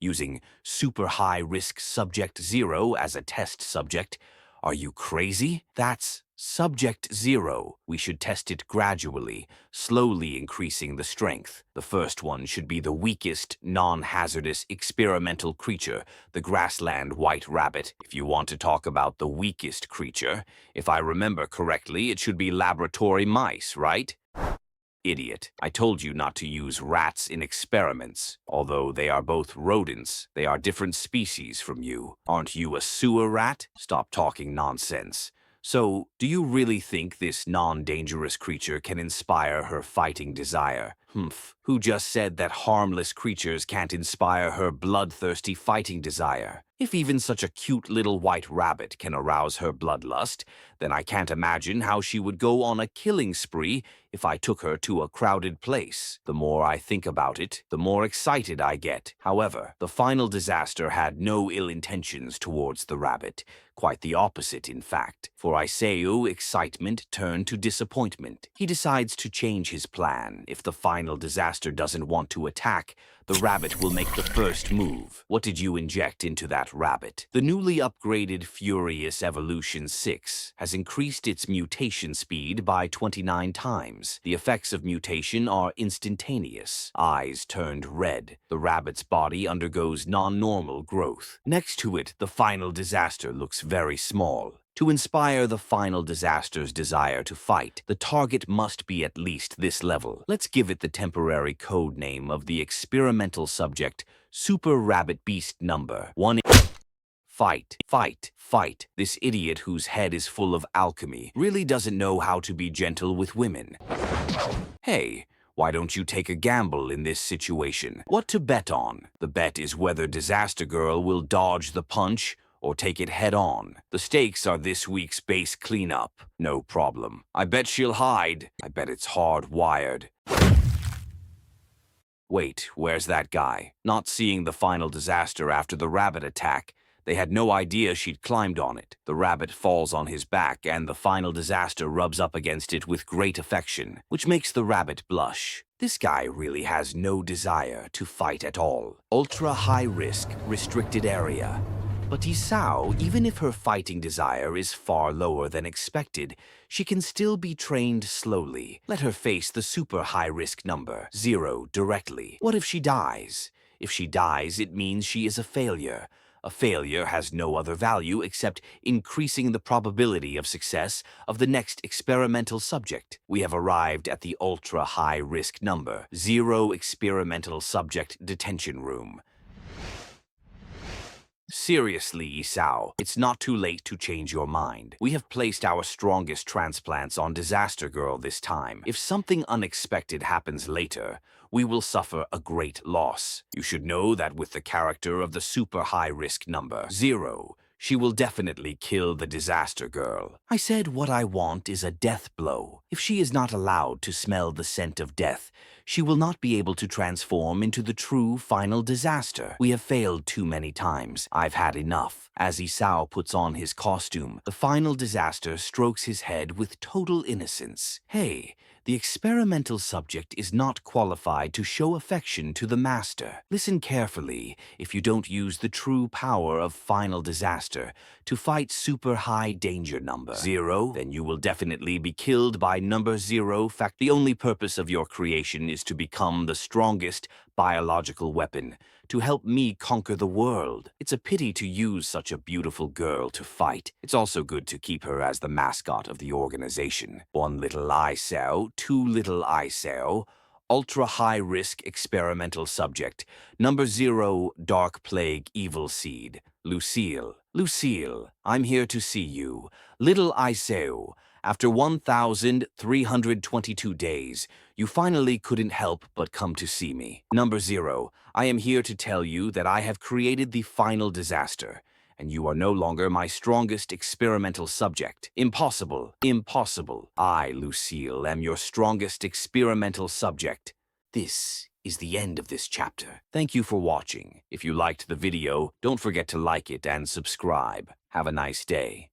using super high-risk subject 0 as a test subject. Are you crazy? That's subject 0. We should test it gradually, slowly increasing the strength. The first one should be the weakest, non-hazardous experimental creature, the grassland white rabbit. If you want to talk about the weakest creature, if I remember correctly, it should be laboratory mice, right? Idiot. I told you not to use rats in experiments. Although they are both rodents, they are different species from you. Aren't you a sewer rat? Stop talking nonsense. So, do you really think this non-dangerous creature can inspire her fighting desire? Humph. Who just said that harmless creatures can't inspire her bloodthirsty fighting desire? If even such a cute little white rabbit can arouse her bloodlust, then I can't imagine how she would go on a killing spree if I took her to a crowded place. The more I think about it, the more excited I get. However, the final disaster had no ill intentions towards the rabbit. Quite the opposite, in fact. For Isao, excitement turned to disappointment. He decides to change his plan. If the final disaster doesn't want to attack, the rabbit will make the first move. What did you inject into that rabbit? The newly upgraded Furious Evolution 6 has increased its mutation speed by 29 times. The effects of mutation are instantaneous. Eyes turned red. The rabbit's body undergoes non-normal growth. Next to it, the final disaster looks very small. To inspire the final disaster's desire to fight, the target must be at least this level. Let's give it the temporary code name of the experimental subject, Super Rabbit Beast Number 1. Fight, fight, fight. This idiot whose head is full of alchemy really doesn't know how to be gentle with women. Hey, why don't you take a gamble in this situation? What to bet on? The bet is whether Disaster Girl will dodge the punch or take it head-on. The stakes are this week's base cleanup. No problem. I bet she'll hide. I bet it's hardwired. Wait, where's that guy? Not seeing the final disaster after the rabbit attack, they had no idea she'd climbed on it. The rabbit falls on his back, and the final disaster rubs up against it with great affection, which makes the rabbit blush. This guy really has no desire to fight at all. Ultra high risk, restricted area. But Isao, even if her fighting desire is far lower than expected, she can still be trained slowly. Let her face the super high-risk number, 0, directly. What if she dies? If she dies, it means she is a failure. A failure has no other value except increasing the probability of success of the next experimental subject. We have arrived at the ultra-high-risk number, 0 experimental subject detention room. Seriously, Isao, it's not too late to change your mind. We have placed our strongest transplants on Disaster Girl this time. If something unexpected happens later, we will suffer a great loss. You should know that with the character of the super high-risk number, 0, she will definitely kill the Disaster Girl. I said what I want is a death blow. If she is not allowed to smell the scent of death, she will not be able to transform into the true final disaster. We have failed too many times. I've had enough. As Isao puts on his costume, the final disaster strokes his head with total innocence. Hey, the experimental subject is not qualified to show affection to the master. Listen carefully. If you don't use the true power of final disaster to fight super high danger number 0, then you will definitely be killed by number 0. Fact, the only purpose of your creation is to become the strongest biological weapon, to help me conquer the world. It's a pity to use such a beautiful girl to fight. It's also good to keep her as the mascot of the organization. 1 little Isao, 2 little Isao, ultra high-risk experimental subject, number 0, Dark Plague Evil Seed, Lucille. Lucille, I'm here to see you. Little Isao, after 1,322 days, you finally couldn't help but come to see me. Number 0, I am here to tell you that I have created the final disaster, and you are no longer my strongest experimental subject. Impossible, impossible. I, Lucille, am your strongest experimental subject. This is the end of this chapter. Thank you for watching. If you liked the video, don't forget to like it and subscribe. Have a nice day.